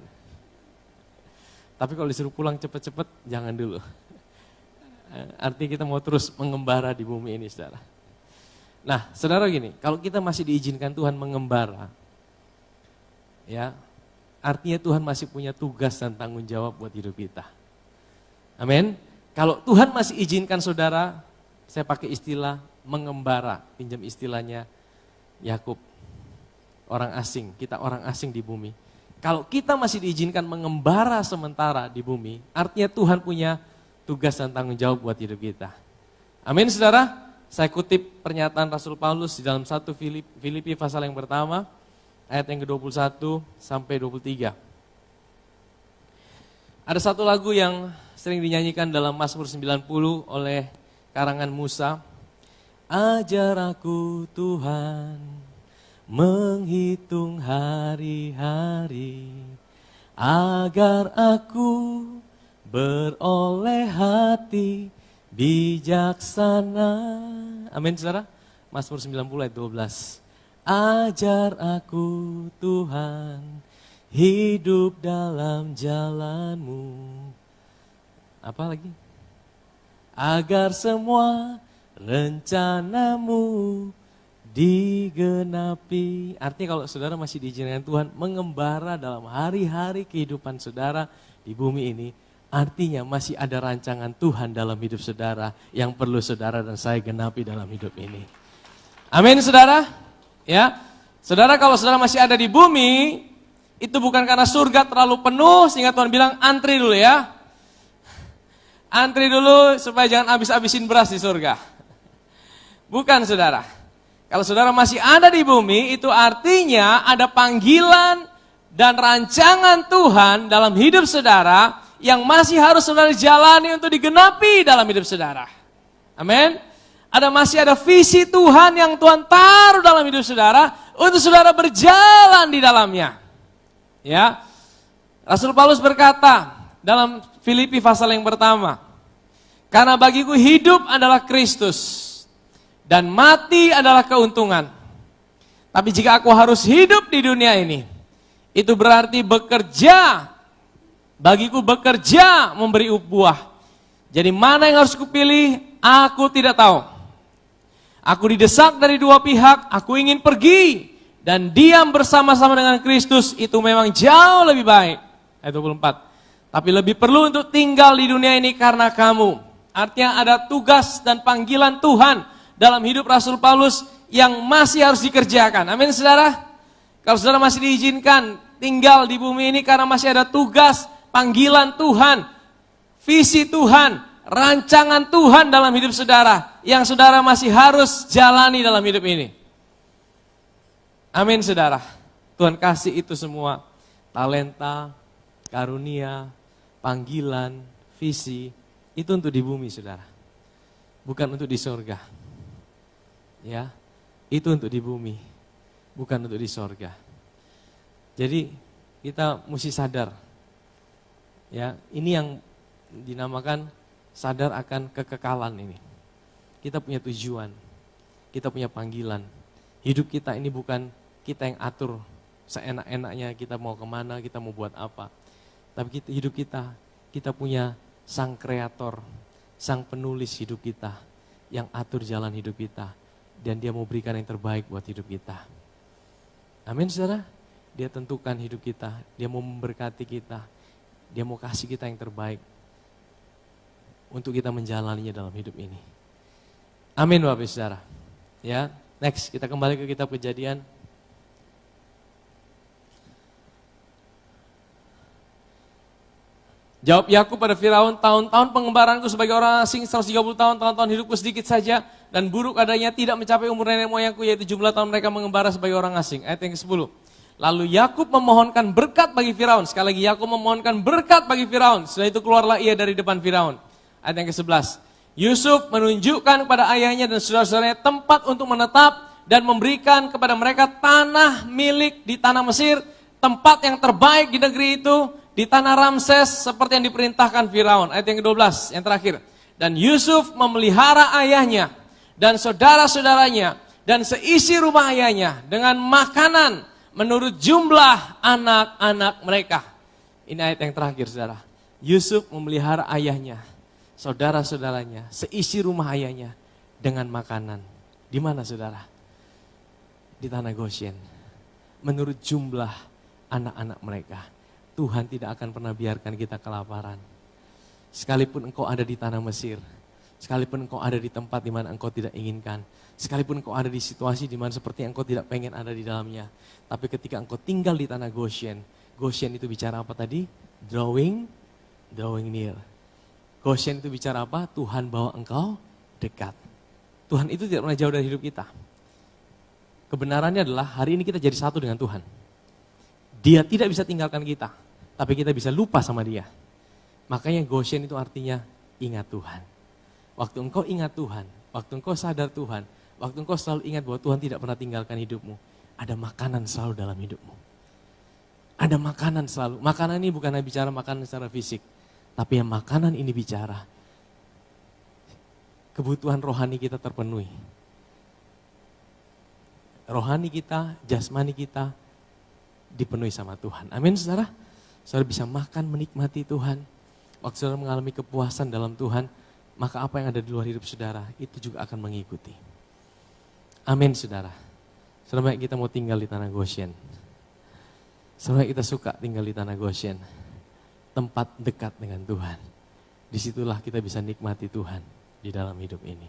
Tapi kalau disuruh pulang cepat-cepat, jangan dulu. Artinya kita mau terus mengembara di bumi ini saudara. Nah saudara gini, kalau kita masih diizinkan Tuhan mengembara, ya artinya Tuhan masih punya tugas dan tanggung jawab buat hidup kita. Amin. Kalau Tuhan masih izinkan saudara, saya pakai istilah mengembara, pinjam istilahnya Yakub, orang asing, kita orang asing di bumi. Kalau kita masih diizinkan mengembara sementara di bumi, artinya Tuhan punya tugas dan tanggung jawab buat hidup kita. Amin saudara. Saya kutip pernyataan Rasul Paulus di dalam 1 Filipi pasal yang pertama, ayat yang ke-21 sampai 23. Ada satu lagu yang sering dinyanyikan dalam Mazmur 90 oleh karangan Musa. Ajar aku Tuhan menghitung hari-hari agar aku beroleh hati bijaksana. Amin saudara. Mazmur 90 ayat 12. Ajar aku Tuhan hidup dalam jalanmu. Apa lagi? Agar semua rencanamu digenapi. Artinya kalau saudara masih diizinkan Tuhan mengembara dalam hari-hari kehidupan saudara di bumi ini, artinya masih ada rancangan Tuhan dalam hidup saudara yang perlu saudara dan saya genapi dalam hidup ini. Amin saudara. Ya, saudara kalau saudara masih ada di bumi, itu bukan karena surga terlalu penuh sehingga Tuhan bilang antri dulu ya. Antri dulu supaya jangan habis-habisin beras di surga. Bukan saudara. Kalau saudara masih ada di bumi, itu artinya ada panggilan dan rancangan Tuhan dalam hidup saudara yang masih harus saudara jalani untuk digenapi dalam hidup saudara. Amin. Masih ada visi Tuhan yang Tuhan taruh dalam hidup saudara untuk saudara berjalan di dalamnya. Ya. Rasul Paulus berkata dalam Filipi pasal yang pertama, karena bagiku hidup adalah Kristus dan mati adalah keuntungan. Tapi jika aku harus hidup di dunia ini, itu berarti bekerja, bagiku bekerja memberi buah. Jadi mana yang harus kupilih, aku tidak tahu. Aku didesak dari dua pihak, aku ingin pergi dan diam bersama-sama dengan Kristus, itu memang jauh lebih baik. Ayat 24. Tapi lebih perlu untuk tinggal di dunia ini karena kamu. Artinya ada tugas dan panggilan Tuhan dalam hidup Rasul Paulus yang masih harus dikerjakan. Amin saudara. Kalau saudara masih diizinkan tinggal di bumi ini karena masih ada tugas, panggilan Tuhan, visi Tuhan, rancangan Tuhan dalam hidup saudara yang saudara masih harus jalani dalam hidup ini. Amin saudara. Tuhan kasih itu semua. Talenta, karunia, panggilan, visi, itu untuk di bumi saudara. Bukan untuk di surga. Ya, itu untuk di bumi. Bukan untuk di surga. Jadi kita mesti sadar. Ya, ini yang dinamakan sadar akan kekekalan ini. Kita punya tujuan, kita punya panggilan. Hidup kita ini bukan kita yang atur seenak-enaknya kita mau kemana, kita mau buat apa. Tapi hidup kita punya sang kreator, sang penulis hidup kita yang atur jalan hidup kita. Dan dia mau berikan yang terbaik buat hidup kita. Amin saudara. Dia tentukan hidup kita, dia mau memberkati kita, dia mau kasih kita yang terbaik untuk kita menjalaninya dalam hidup ini. Amin Bapak Ibu Saudara. Ya, next kita kembali ke kitab Kejadian. Jawab Yakub pada Firaun, tahun-tahun pengembaranku sebagai orang asing 130 tahun, tahun-tahun hidupku sedikit saja dan buruk adanya tidak mencapai umur nenek moyangku, yaitu jumlah tahun mereka mengembara sebagai orang asing. Ayat yang ke-10. Lalu Yakub memohonkan berkat bagi Firaun. Sekali lagi Yakub memohonkan berkat bagi Firaun. Setelah itu keluarlah ia dari depan Firaun. Ayat yang ke-11. Yusuf menunjukkan kepada ayahnya dan saudara-saudaranya tempat untuk menetap dan memberikan kepada mereka tanah milik di tanah Mesir, tempat yang terbaik di negeri itu, di tanah Ramses seperti yang diperintahkan Firaun. Ayat yang ke-12, yang terakhir. Dan Yusuf memelihara ayahnya dan saudara-saudaranya dan seisi rumah ayahnya dengan makanan menurut jumlah anak-anak mereka. Ini ayat yang terakhir saudara. Yusuf memelihara ayahnya, saudara-saudaranya, seisi rumah ayahnya dengan makanan. Di mana saudara? Di tanah Goshen. Menurut jumlah anak-anak mereka. Tuhan tidak akan pernah biarkan kita kelaparan. Sekalipun engkau ada di tanah Mesir, sekalipun engkau ada di tempat di mana engkau tidak inginkan, sekalipun engkau ada di situasi di mana seperti engkau tidak pengen ada di dalamnya. Tapi ketika engkau tinggal di tanah Goshen, Goshen itu bicara apa tadi? Drawing near. Goshen itu bicara apa? Tuhan bawa engkau dekat. Tuhan itu tidak pernah jauh dari hidup kita. Kebenarannya adalah hari ini kita jadi satu dengan Tuhan. Dia tidak bisa tinggalkan kita, tapi kita bisa lupa sama dia. Makanya Goshen itu artinya ingat Tuhan. Waktu engkau ingat Tuhan, waktu engkau sadar Tuhan, waktu engkau selalu ingat bahwa Tuhan tidak pernah tinggalkan hidupmu, ada makanan selalu dalam hidupmu. Ada makanan selalu. Makanan ini bukan hanya bicara makanan secara fisik, tapi yang makanan ini bicara kebutuhan rohani kita terpenuhi. Rohani kita, jasmani kita dipenuhi sama Tuhan. Amin saudara. Saudara bisa makan, menikmati Tuhan. Waktu saudara mengalami kepuasan dalam Tuhan, maka apa yang ada di luar hidup saudara, itu juga akan mengikuti. Amin saudara. Selama kita mau tinggal di tanah Goshen. Selama kita suka tinggal di tanah Goshen. Tempat dekat dengan Tuhan. Disitulah kita bisa nikmati Tuhan di dalam hidup ini.